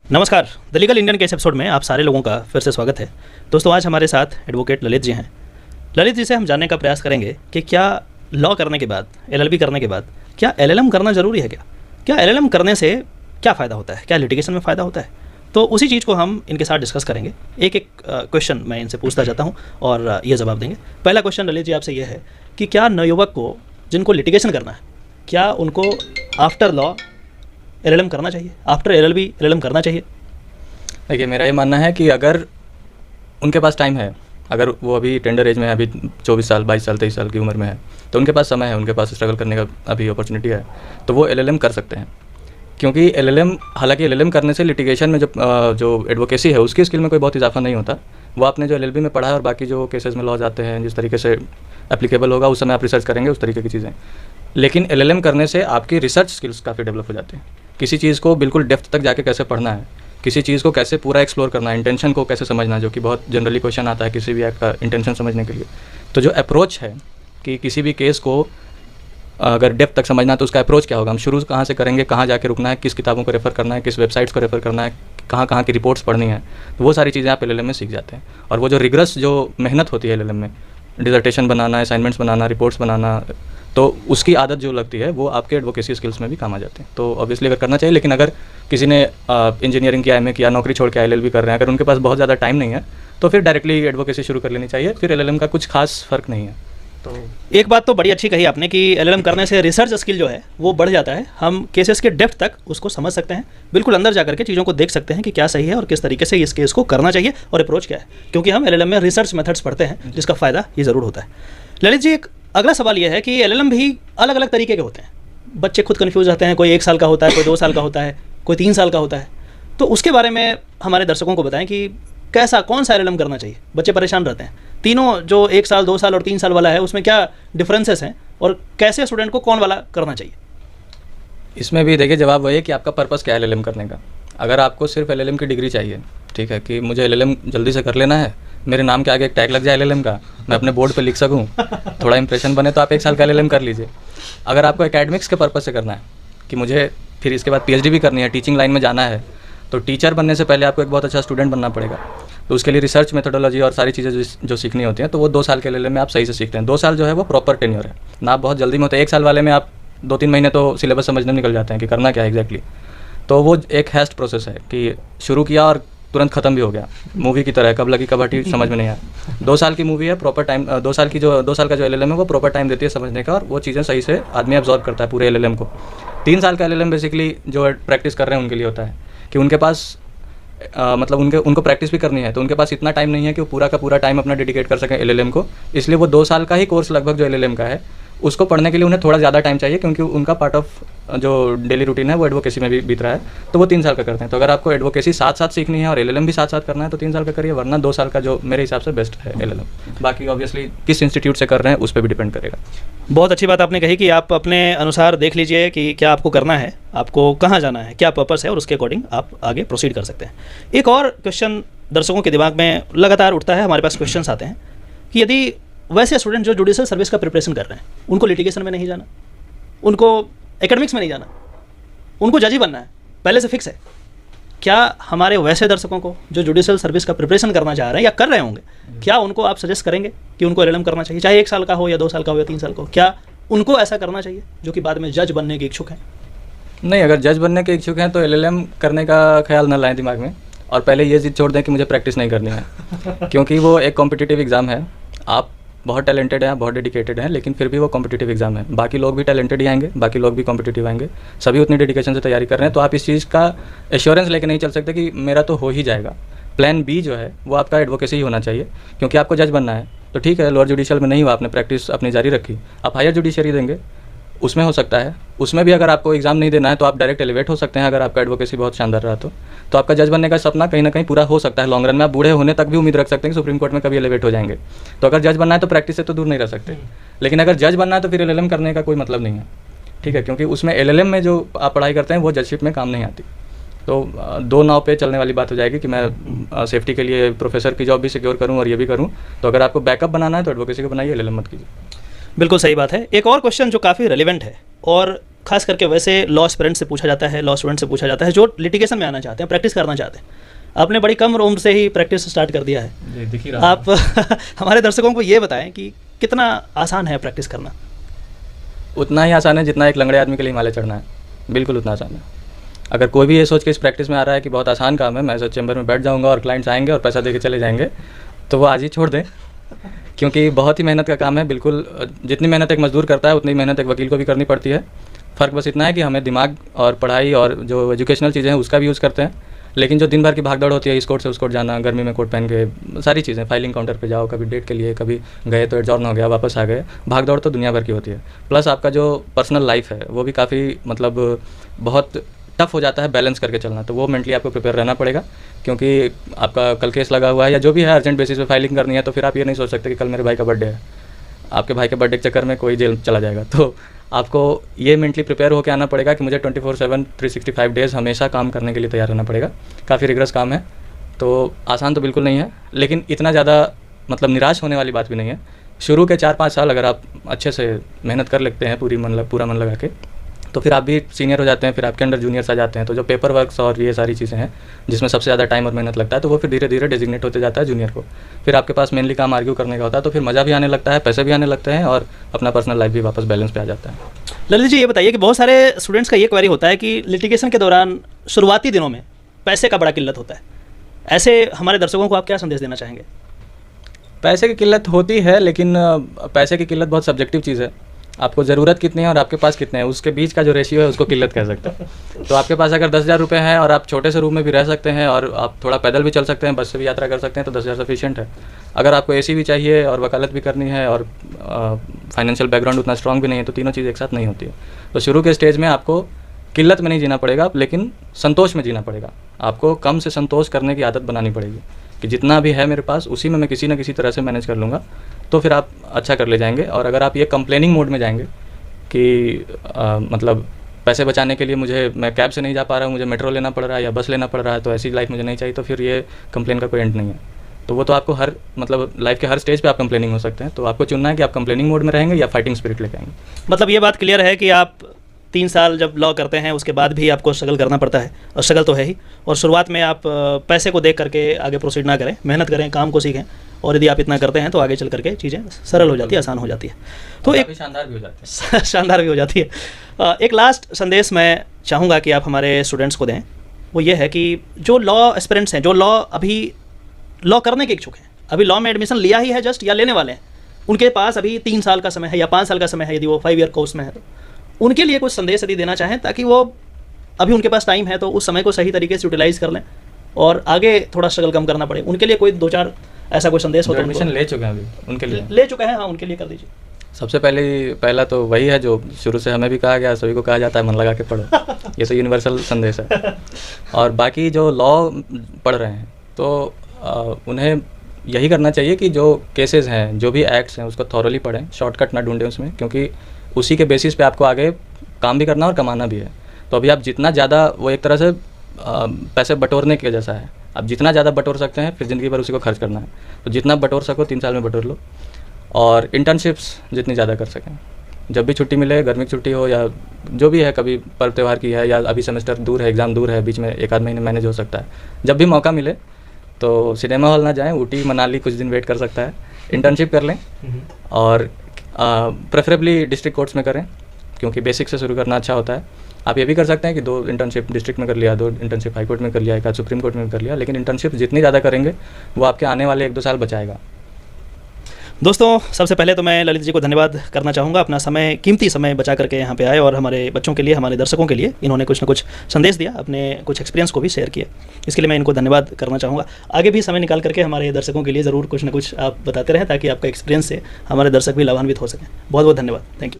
नमस्कार, the legal Indian के इस एपिसोड में आप सारे लोगों का फिर से स्वागत है। दोस्तों, आज हमारे साथ एडवोकेट ललित जी हैं। ललित जी से हम जानने का प्रयास करेंगे कि क्या लॉ करने के बाद, एलएलबी करने के बाद, क्या एलएलएम करना ज़रूरी है? क्या एलएलएम करने से क्या फ़ायदा होता है? क्या लिटिगेशन में फ़ायदा होता है? तो उसी चीज़ को हम इनके साथ डिस्कस करेंगे। एक एक क्वेश्चन मैं इनसे पूछता जाता हूँ और ये जवाब देंगे। पहला क्वेश्चन ललित जी आपसे ये है कि क्या नवयुवक को, जिनको लिटिगेशन करना है, क्या उनको आफ्टर लॉ एलएलएम करना चाहिए? आफ्टर एलएलबी एलएलएम करना चाहिए? देखिए, मेरा ये मानना है कि अगर उनके पास टाइम है, अगर वो अभी टेंडर एज में है, अभी 24 साल 22 साल 23 साल की उम्र में है, तो उनके पास समय है, उनके पास स्ट्रगल करने का अभी अपॉर्चुनिटी है, तो वो एलएलएम कर सकते हैं। क्योंकि एलएलएम, हालांकि एलएलएम करने से लिटिगेशन में जो एडवोकेसी है उसकी स्किल में कोई बहुत इजाफा नहीं होता। वो आपने जो एलएलबी में पढ़ा है और बाकी जो केसेस में लॉज आते हैं, जिस तरीके से एप्लीकेबल होगा उस समय आप रिसर्च करेंगे, उस तरीके की चीज़ें। लेकिन एलएलएम करने से आपकी रिसर्च स्किल्स काफ़ी डेवलप हो जाती हैं। किसी चीज़ को बिल्कुल डेप्थ तक जाके कैसे पढ़ना है, किसी चीज़ को कैसे पूरा एक्सप्लोर करना है, इंटेंशन को कैसे समझना है, जो कि बहुत जनरली क्वेश्चन आता है किसी भी एक्ट का इंटेंशन समझने के लिए। तो जो अप्रोच है कि किसी भी केस को अगर डेप्थ तक समझना है तो उसका अप्रोच क्या होगा, हम शुरू कहाँ से करेंगे, कहाँ जाके रुकना है, किस किताबों को रेफ़र करना है, किस वेबसाइट्स को रेफ़र करना है, कहाँ कहाँ की रिपोर्ट्स पढ़नी है, तो वो सारी चीज़ें आप एलएलएम में सीख जाते हैं। और वो जो रिग्रस जो मेहनत होती है एलएलएम में, डिसर्टेशन बनाना, असाइनमेंट्स बनाना, रिपोर्ट्स बनाना, तो उसकी आदत जो लगती है वो आपके एडवोकेसी स्किल्स में भी काम आ जाते हैं। तो ऑब्वियसली अगर करना चाहिए। लेकिन अगर किसी ने इंजीनियरिंग किया, एमए किया, नौकरी छोड़ के एलएलबी कर रहे हैं, अगर उनके पास बहुत ज़्यादा टाइम नहीं है तो फिर डायरेक्टली एडवोकेसी शुरू कर लेनी चाहिए। फिर एलएलएम का कुछ खास फ़र्क नहीं है। तो एक बात तो बड़ी अच्छी कही आपने कि एलएलएम करने से रिसर्च स्किल जो है वो बढ़ जाता है। हम केसेस के डेप्थ तक उसको समझ सकते हैं, बिल्कुल अंदर जाकर के चीज़ों को देख सकते हैं कि क्या सही है और किस तरीके से इस केस को करना चाहिए और अप्रोच क्या है, क्योंकि हम एलएलएम में रिसर्च मेथड्स पढ़ते हैं, जिसका फ़ायदा ये ज़रूर होता है। ललित जी, एक अगला सवाल ये है कि एलएलएम भी अलग अलग तरीके के होते हैं। बच्चे खुद कन्फ्यूज रहते हैं, कोई 1 साल का होता है, कोई 2 साल का होता है, कोई 3 साल का होता है। तो उसके बारे में हमारे दर्शकों को बताएं कि कैसा, कौन सा एलएलएम करना चाहिए? बच्चे परेशान रहते हैं। तीनों जो 1 साल, 2 साल और 3 साल वाला है, उसमें क्या डिफरेंसेस हैं और कैसे स्टूडेंट को कौन वाला करना चाहिए? इसमें भी देखिए, जवाब वही है कि आपका पर्पस क्या है एलएलएम करने का। अगर आपको सिर्फ एलएलएम की डिग्री चाहिए, ठीक है, कि मुझे एलएलएम जल्दी से कर लेना है, मेरे नाम के आगे एक टैग लग जाए एलएलएम का, मैं अपने बोर्ड पे लिख सकूं, थोड़ा इंप्रेशन बने, तो आप 1 साल का एलएलएम कर लीजिए। अगर आपको एकेडमिक्स के पर्पस से करना है कि मुझे फिर इसके बाद पीएचडी भी करनी है, टीचिंग लाइन में जाना है, तो टीचर बनने से पहले आपको एक बहुत अच्छा स्टूडेंट बनना पड़ेगा। तो उसके लिए रिसर्च मेथोडोलॉजी और सारी चीज़ें जो सीखनी होती हैं, तो वो 2 साल के एलएलएम में आप सही से सीखते हैं। 2 साल जो है वो प्रॉपर टेन्योर है ना, आप बहुत जल्दी में होते हैं। 1 साल वाले में आप 2-3 महीने तो सिलेबस समझने में निकल जाते हैं कि करना क्या है एग्जैक्टली। तो वो एक हैस्ट प्रोसेस है कि शुरू किया और तुरंत खत्म भी हो गया, मूवी की तरह, कब लगी कब हटी समझ में नहीं आया। 2 साल की मूवी है, प्रॉपर टाइम, 2 साल का जो एलएलएम है वो प्रॉपर टाइम देती है समझने का, और वो चीज़ें सही से आदमी एब्जॉर्ब करता है पूरे एलएलएम को। 3 साल का एलएलएम बेसिकली जो प्रैक्टिस कर रहे हैं उनके लिए होता है कि उनके पास मतलब उनको प्रैक्टिस भी करनी है, तो उनके पास इतना टाइम नहीं है कि वो पूरा का पूरा टाइम अपना डेडिकेट कर सकें एलएलएम को। इसलिए वो 2 साल का ही कोर्स लगभग जो एलएलएम का है उसको पढ़ने के लिए उन्हें थोड़ा ज़्यादा टाइम चाहिए, क्योंकि उनका पार्ट ऑफ जो डेली रूटीन है वो एडवोकेसी में भी बीत रहा है, तो वो 3 साल का करते हैं। तो अगर आपको एडवोकेसी साथ साथ सीखनी है और एलएलएम भी साथ साथ करना है तो 3 साल का करिए, वरना 2 साल का जो मेरे हिसाब से बेस्ट है एलएलएम। बाकी ऑब्वियसली किस इंस्टीट्यूट से कर रहे हैं उस पर भी डिपेंड करेगा। बहुत अच्छी बात आपने कही कि आप अपने अनुसार देख लीजिए कि क्या आपको करना है, आपको कहाँ जाना है, क्या पर्पस है, और उसके अकॉर्डिंग आप आगे प्रोसीड कर सकते हैं। एक और क्वेश्चन दर्शकों के दिमाग में लगातार उठता है, हमारे पास क्वेश्चंस आते हैं कि यदि वैसे स्टूडेंट जो जुडिशियल सर्विस का प्रिपरेशन कर रहे हैं, उनको लिटिगेशन में नहीं जाना, उनको एकेडमिक्स में नहीं जाना, उनको जज ही बनना है, पहले से फिक्स है, क्या हमारे वैसे दर्शकों को जो जुडिशियल सर्विस का प्रिपरेशन करना चाह रहे हैं या कर रहे होंगे, क्या उनको आप सजेस्ट करेंगे कि उनको एलएलएम करना चाहिए, चाहे 1 साल का हो या 2 साल का हो या 3 साल का हो? क्या उनको ऐसा करना चाहिए जो कि बाद में जज बनने के इच्छुक हैं? नहीं, अगर जज बनने के इच्छुक हैं तो एलएलएम करने का ख्याल न लाएं दिमाग में, और पहले ये जिद छोड़ दें कि मुझे प्रैक्टिस नहीं करनी है, क्योंकि वो एक कॉम्पिटिटिव एग्ज़ाम है। आप बहुत टैलेंटेड हैं, बहुत डेडिकेटेड हैं, लेकिन फिर भी वो कॉम्पिटिटिव एग्जाम है। बाकी लोग भी टैलेंटेड ही आएंगे, बाकी लोग भी कॉम्पिटिटिव आएंगे, सभी उतनी डेडिकेशन से तैयारी कर रहे हैं। तो आप इस चीज़ का एश्योरेंस लेके नहीं चल सकते कि मेरा तो हो ही जाएगा। प्लान बी जो है वो आपका एडवोकेसी ही होना चाहिए, क्योंकि आपको जज बनना है। तो ठीक है, लोअर जुडिशियल में नहीं हुआ, आपने प्रैक्टिस अपनी जारी रखी, आप हायर जुडिशरी देंगे, उसमें हो सकता है। उसमें भी अगर आपको एग्जाम नहीं देना है तो आप डायरेक्ट एलिवेट हो सकते हैं, अगर आपका एडवोकेसी बहुत शानदार रहा तो आपका जज बनने का सपना कहीं ना कहीं पूरा हो सकता है। लॉन्ग रन में आप बूढ़े होने तक भी उम्मीद रख सकते हैं कि सुप्रीम कोर्ट में कभी एलिवेट हो जाएंगे। तो अगर जज बनना है तो प्रैक्टिस से तो दूर नहीं रह सकते, लेकिन अगर जज बनना है तो फिर एलएलएम करने का कोई मतलब नहीं है, ठीक है, क्योंकि उसमें एलएलएम में जो आप पढ़ाई करते हैं वो जजशिप में काम नहीं आती। तो 2 नाव पे चलने वाली बात हो जाएगी कि मैं सेफ्टी के लिए प्रोफेसर की जॉब भी सिक्योर करूं और ये भी करूं। तो अगर आपको बैकअप बनाना है तो एडवोकेसी को बनाइए, एलएलएम मत कीजिए। बिल्कुल सही बात है। एक और क्वेश्चन जो काफ़ी रेलिवेंट है और खास करके वैसे लॉ एस्पिरेंट से पूछा जाता है, लॉ स्टूडेंट से पूछा जाता है जो लिटिगेशन में आना चाहते हैं, प्रैक्टिस करना चाहते हैं। आपने बड़ी कम उम्र से ही प्रैक्टिस स्टार्ट कर दिया है। दिख ही रहा आप हमारे दर्शकों को ये बताएं कि कितना आसान है प्रैक्टिस करना। उतना ही आसान है जितना एक लंगड़े आदमी के लिए हिमालय चढ़ना है, बिल्कुल उतना आसान है। अगर कोई भी ये सोच के इस प्रैक्टिस में आ रहा है कि बहुत आसान काम है, मैं ऐसे चैम्बर में बैठ जाऊंगा और क्लाइंट्स आएंगे और पैसा दे के चले जाएंगे, तो वो आज ही छोड़ दें, क्योंकि बहुत ही मेहनत का काम है। बिल्कुल जितनी मेहनत एक मजदूर करता है उतनी मेहनत एक वकील को भी करनी पड़ती है। फ़र्क बस इतना है कि हमें दिमाग और पढ़ाई और जो एजुकेशनल चीज़ें हैं उसका भी यूज़ करते हैं, लेकिन जो दिन भर की भागदौड़ होती है, इस कोर्ट से उस कोर्ट जाना, गर्मी में कोट पहन के, सारी चीज़ें, फाइलिंग काउंटर पे जाओ, कभी डेट के लिए, कभी गए तो एडजॉर्न हो गया, वापस आ गए, भागदौड़ तो दुनिया भर की होती है। प्लस आपका जो पर्सनल लाइफ है वो भी काफ़ी मतलब बहुत टफ हो जाता है बैलेंस करके चलना, तो वो मेंटली आपको प्रिपेयर रहना पड़ेगा, क्योंकि आपका कल केस लगा हुआ है या जो भी है, अर्जेंट बेसिस पे फाइलिंग करनी है, तो फिर आप ये नहीं सोच सकते कि कल मेरे भाई का बर्थडे है, आपके भाई के बर्थडे के चक्कर में कोई जेल चला जाएगा। तो आपको ये मेंटली प्रिपेयर होकर आना पड़ेगा कि मुझे 24/7 365 डेज़ हमेशा काम करने के लिए तैयार रहना पड़ेगा। काफ़ी रिगरस काम है, तो आसान तो बिल्कुल नहीं है, लेकिन इतना ज़्यादा मतलब निराश होने वाली बात भी नहीं है। शुरू के 4-5 साल अगर आप अच्छे से मेहनत कर लेते हैं पूरा मन लगा के, तो फिर आप भी सीनियर हो जाते हैं, फिर आपके अंडर जूनियर्स आ जाते हैं। तो जो पेपर वर्क्स और ये सारी चीज़ें हैं जिसमें सबसे ज़्यादा टाइम और मेहनत लगता है, तो वो फिर धीरे धीरे डेजिग्नेट होते जाता है जूनियर को। फिर आपके पास मेनली काम आर्ग्यू करने का होता है, तो फिर मज़ा भी आने लगता है, पैसे भी आने लगते हैं और अपना पर्सनल लाइफ भी वापस बैलेंस पे आ जाता है। ललित जी ये बताइए कि बहुत सारे स्टूडेंट्स का ये क्वेरी होता है कि लिटिगेशन के दौरान शुरुआती दिनों में पैसे का बड़ा किल्लत होता है, ऐसे हमारे दर्शकों को आप क्या संदेश देना चाहेंगे? पैसे की किल्लत होती है, लेकिन पैसे की किल्लत बहुत सब्जेक्टिव चीज़ है। आपको ज़रूरत कितनी है और आपके पास कितने हैं, उसके बीच का जो रेशियो है उसको किल्लत कह सकते हैं। तो आपके पास अगर 10,000 रुपये हैं और आप छोटे से रूम में भी रह सकते हैं और आप थोड़ा पैदल भी चल सकते हैं, बस से भी यात्रा कर सकते हैं, तो 10,000 सफिशिएंट है। अगर आपको एसी भी चाहिए और वकालत भी करनी है और फाइनेंशियल बैकग्राउंड उतना स्ट्रॉन्ग भी नहीं है, तो तीनों चीज़ एक साथ नहीं होती है। तो शुरू के स्टेज में आपको किल्लत में नहीं जीना पड़ेगा, लेकिन संतोष में जीना पड़ेगा। आपको कम से संतोष करने की आदत बनानी पड़ेगी कि जितना भी है मेरे पास उसी में मैं किसी न किसी तरह से मैनेज कर लूँगा, तो फिर आप अच्छा कर ले जाएंगे। और अगर आप ये कंप्लेनिंग मोड में जाएंगे कि मतलब पैसे बचाने के लिए मैं कैब से नहीं जा पा रहा हूँ, मुझे मेट्रो लेना पड़ रहा है या बस लेना पड़ रहा है, तो ऐसी लाइफ मुझे नहीं चाहिए, तो फिर ये कंप्लेन का कोई एंड नहीं है। तो वो तो आपको हर मतलब लाइफ के हर स्टेज पे आप कंप्लेनिंग हो सकते हैं, तो आपको चुनना है कि आप कंप्लेनिंग मोड में रहेंगे या फाइटिंग स्पिरिट लेके आएंगे। मतलब ये बात क्लियर है कि आप 3 साल जब लॉ करते हैं उसके बाद भी आपको स्ट्रगल करना पड़ता है, और स्ट्रगल तो है ही, और शुरुआत में आप पैसे को देख करके आगे प्रोसीड ना करें, मेहनत करें, काम को सीखें, और यदि आप इतना करते हैं तो आगे चल करके चीज़ें सरल हो जाती है, आसान हो जाती है, तो एक शानदार भी हो जाती है। शानदार भी हो जाती है। एक लास्ट संदेश मैं चाहूँगा कि आप हमारे स्टूडेंट्स को दें, वो ये है कि जो लॉ एस्पिरेंट्स हैं, जो अभी लॉ करने के इच्छुक हैं, अभी लॉ में एडमिशन लिया ही है जस्ट या लेने वाले हैं, उनके पास अभी 3 साल का समय है या 5 साल का समय है, यदि वो 5 ईयर कोर्स में है, तो उनके लिए कुछ संदेश यदि देना चाहें, ताकि वो अभी उनके पास टाइम है तो उस समय को सही तरीके से यूटिलाइज़ कर लें और आगे थोड़ा स्ट्रगल कम करना पड़े, उनके लिए कोई 2-4 ऐसा कोई संदेश हो तो एडमिशन ले चुके हैं अभी उनके लिए ले चुके हैं, हाँ उनके लिए कर दीजिए। सबसे पहला तो वही है जो शुरू से हमें भी कहा गया, सभी को कहा जाता है, मन लगा के पढ़ो। ये तो यूनिवर्सल संदेश है। और बाकी जो लॉ पढ़ रहे हैं तो उन्हें यही करना चाहिए कि जो केसेस हैं, जो भी एक्ट्स हैं, उसको थॉरली पढ़ें, शॉर्टकट ना ढूंढें उसमें, क्योंकि उसी के बेसिस पे आपको आगे काम भी करना और कमाना भी है। तो अभी आप जितना ज़्यादा, वो एक तरह से पैसे बटोरने के जैसा है, आप जितना ज़्यादा बटोर सकते हैं फिर ज़िंदगी भर उसी को खर्च करना है, तो जितना बटोर सको 3 साल में बटोर लो। और इंटर्नशिप्स जितनी ज़्यादा कर सकें, जब भी छुट्टी मिले, गर्मी की छुट्टी हो या जो भी है, कभी पर्व त्यौहार की है या अभी सेमेस्टर दूर है, एग्ज़ाम दूर है, बीच में 1 आध महीने मैनेज हो सकता है, जब भी मौका मिले तो सिनेमा हॉल ना जाएं, ऊटी मनाली कुछ दिन वेट कर सकता है, इंटर्नशिप कर लें और प्रेफरेबली डिस्ट्रिक्ट कोर्ट्स में करें, क्योंकि बेसिक से शुरू करना अच्छा होता है। आप ये भी कर सकते हैं कि 2 इंटर्नशिप डिस्ट्रिक्ट में कर लिया, 2 इंटर्नशिप हाई कोर्ट में कर लिया, 1 आध सुप्रीम कोर्ट में कर लिया, लेकिन इंटर्नशिप जितनी ज़्यादा करेंगे वो आपके आने वाले 1-2 साल बचाएगा। दोस्तों, सबसे पहले तो मैं ललित जी को धन्यवाद करना चाहूँगा, अपना समय, कीमती समय बचा करके यहाँ पे आए और हमारे बच्चों के लिए, हमारे दर्शकों के लिए इन्होंने कुछ ना कुछ संदेश दिया, अपने कुछ एक्सपीरियंस को भी शेयर किया, इसके लिए मैं इनको धन्यवाद करना चाहूँगा। आगे भी समय निकाल करके हमारे दर्शकों के लिए ज़रूर कुछ ना कुछ आप बताते रहें, ताकि आपका एक्सपीरियंस से हमारे दर्शक भी लाभान्वित हो सकें। बहुत बहुत धन्यवाद, थैंक यू।